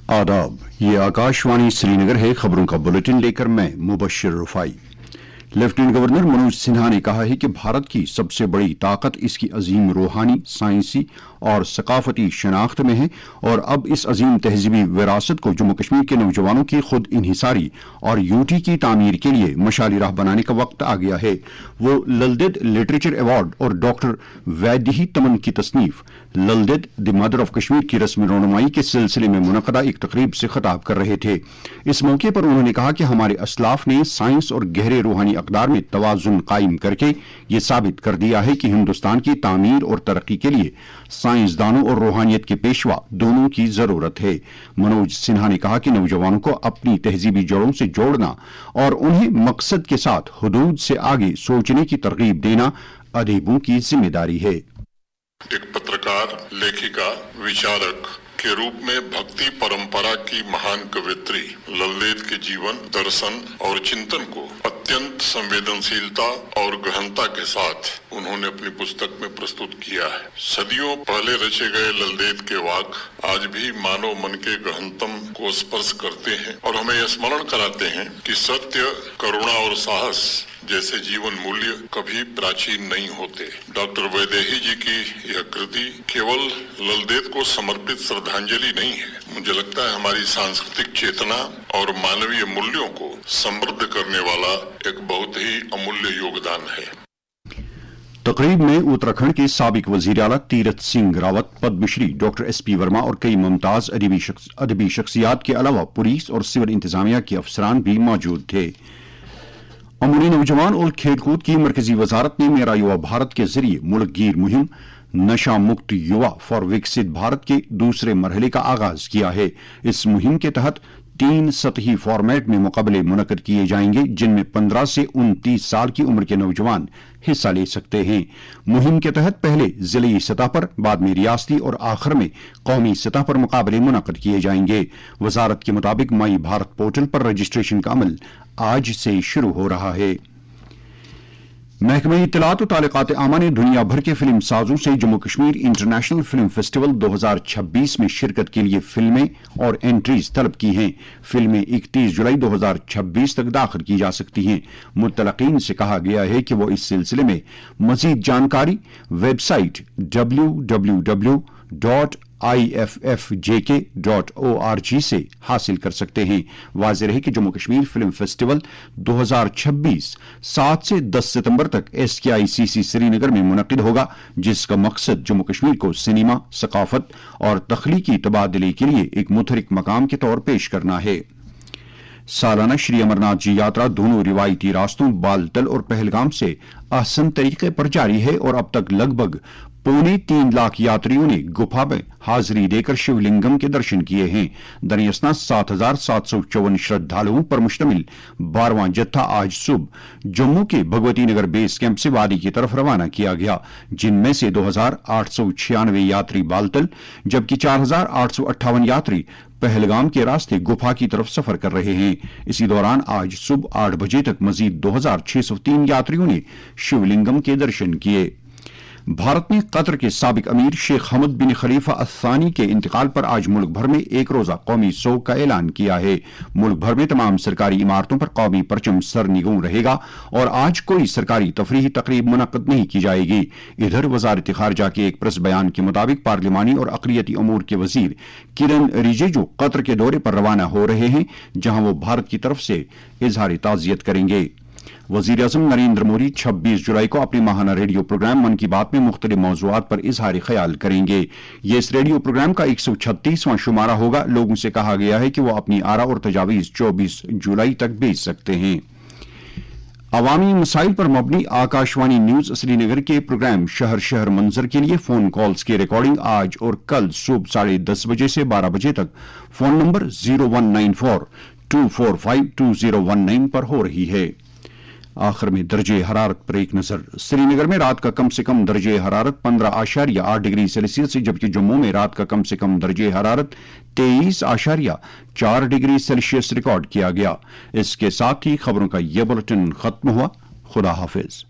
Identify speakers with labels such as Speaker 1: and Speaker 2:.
Speaker 1: आदाब, ये आकाशवाणी श्रीनगर है। खबरों का बुलेटिन लेकर मैं मुबश्शिर रुफाई। लेफ्टिनेंट गवर्नर मनोज सिन्हा ने कहा है कि भारत की सबसे बड़ी ताकत इसकी अजीम रूहानी, साइंसी और सकाफती शनाख्त में है और अब इस अजीम तहजीबी विरासत को जम्मू कश्मीर के नौजवानों की खुद इन्हिसारी और यूटी की तामीर के लिए मशाली राह बनाने का वक्त आ गया है। वो ललदेद लिटरेचर अवार्ड और डॉक्टर वैदेही तमन की तसनीफ ललदेद द मदर ऑफ कश्मीर की रस्म रोनुमाई के सिलसिले में मुनक़दा एक तकरीब से खिताब कर रहे थे। इस मौके पर उन्होंने कहा कि हमारे असलाफ ने साइंस और गहरे रूहानी अक़दार में तवाज़ुन कायम करके ये साबित कर दिया है कि हिंदुस्तान की तामीर और तरक्की के लिए साइंसदानों और रूहानियत के पेशवा दोनों की जरूरत है। मनोज सिन्हा ने कहा कि नौजवानों को अपनी तहजीबी जड़ों से जोड़ना और उन्हें मकसद के साथ हुदूद से आगे सोचने की तरगीब देना अदीबों की जिम्मेदारी है।
Speaker 2: एक पत्रकार, लेखिका, विचारक के रूप में भक्ति परंपरा की महान कवयित्री ललदेद के जीवन, दर्शन और चिंतन को अत्यंत संवेदनशीलता और गहनता के साथ उन्होंने अपनी पुस्तक में प्रस्तुत किया है। सदियों पहले रचे गए ललदेद के वाक आज भी मानव मन के गहनतम को स्पर्श करते हैं और हमें यह स्मरण कराते हैं कि सत्य, करुणा और साहस जैसे जीवन मूल्य कभी प्राचीन नहीं होते। डॉक्टर वैदेही जी की यह कृति केवल ललदेद को समर्पित श्रद्धांजलि नहीं है, मुझे लगता है हमारी सांस्कृतिक चेतना और मानवीय मूल्यों को समृद्ध करने वाला एक बहुत ही अमूल्य योगदान है।
Speaker 1: तकरीब में उत्तराखंड के साबिक वजीर आला तीरथ सिंह रावत, पद्मश्री डॉक्टर SP वर्मा और कई मुमताज अदबी शख्सियात के अलावा पुलिस और सिविल इंतजामिया के अफसरान भी मौजूद थे। अमूरी नौजवान और खेलकूद की मरकजी वजारत ने मेरा युवा भारत के जरिए मुल्कगीर मुहिम नशा मुक्त युवा फॉर विकसित भारत के दूसरे मरहले का आगाज किया है। इस मुहिम के तहत 3 सतही फॉर्मेट में मुकाबले मुनक्कद किए जाएंगे, जिनमें 15 से 29 साल की उम्र के नौजवान हिस्सा ले सकते हैं। मुहिम के तहत पहले जिले सतह पर, बाद में रियासती और आखिर में कौमी सतह पर मुकाबले मुनक्कद किए जाएंगे। वजारत के मुताबिक माई भारत पोर्टल पर रजिस्ट्रेशन का अमल आज से शुरू हो रहा है। महकमा इत्तलात और ताल्लुकात आमा ने दुनिया भर के फिल्म साजों से Jammu Kashmir international film festival 2026 में शिरकत के लिए फिल्में और एंट्रीज तलब की हैं। फिल्में 31 जुलाई 2026 तक दाखिल की जा सकती हैं। मुत्तलकीन से कहा गया है कि वो इस सिलसिले में मजीद जानकारी वेबसाइट www.iffjk.org से हासिल कर सकते हैं। वाज़ेह रहे कि जम्मू कश्मीर फिल्म फेस्टिवल 2026 7 से 10 सितंबर तक SKICC श्रीनगर में मुनक्किद होगा, जिसका मकसद जम्मू कश्मीर को सिनेमा, सकाफत और तख्लीकी तबादले के लिए एक मुतहरिक मकाम के तौर पेश करना है। सालाना श्री अमरनाथ जी यात्रा दोनों रिवायती रास्तों बालतल और पहलगाम से आसान तरीके पर जारी है और अब तक लगभग 3.25 लाख यात्रियों ने गुफा में हाजिरी देकर शिवलिंगम के दर्शन किए हैं। दरियासना 7,754 श्रद्धालुओं पर मुश्तमिल 12वां जत्था आज सुबह जम्मू के भगवती नगर बेस कैंप से वादी की तरफ रवाना किया गया, जिनमें से 2,896 यात्री बालतल जबकि 4,858 यात्री पहलगाम के रास्ते गुफा की तरफ सफर कर रहे हैं। इसी दौरान आज सुबह 8 बजे तक मजीद 2,603 यात्रियों ने शिवलिंगम के दर्शन किए। भारत ने कतर के साबिक अमीर शेख हमद बिन खलीफा अल-थानी के इंतकाल पर आज मुल्क भर में एक रोजा कौमी सोग का ऐलान किया है। मुल्क भर में तमाम सरकारी इमारतों पर कौमी परचम सरनिगूं रहेगा और आज कोई सरकारी तफरीही तकरीब मुनक्कद नहीं की जाएगी। इधर वजारत खारजा के एक प्रेस बयान के मुताबिक पार्लिमानी और अक़लियती अमूर के वजीर किरण रिजिजू कतर के दौरे पर रवाना हो रहे हैं, जहां वो भारत की तरफ से इजहार ताज़ियत करेंगे। वज़ीर आज़म नरेंद्र मोदी 26 जुलाई को अपने माहाना रेडियो प्रोग्राम मन की बात में मुख्तलिफ मौज़ूआत पर इजहार ख्याल करेंगे। ये इस रेडियो प्रोग्राम का 136वां शुमारा होगा। लोगों से कहा गया है कि वो अपनी आरा और तजावीज़ 24 जुलाई तक भेज सकते हैं। अवामी मसाइल पर मबनी आकाशवाणी न्यूज श्रीनगर के प्रोग्राम शहर शहर मंजर के लिए फोन कॉल्स की रिकॉर्डिंग आज और कल सुबह 10:30 बजे से 12 बजे तक फोन नंबर 0194-245-2019 पर हो रही है। आखिर में दर्जे हरारत पर एक नजर। श्रीनगर में रात का कम से कम दर्जे हरारत 15.8 डिग्री सेल्सियस, जबकि जम्मू में रात का कम से कम दर्जे हरारत 23.4 डिग्री सेल्सियस रिकॉर्ड किया गया। इसके साथ ही खबरों का यह बुलेटिन खत्म हुआ। खुदा हाफिज।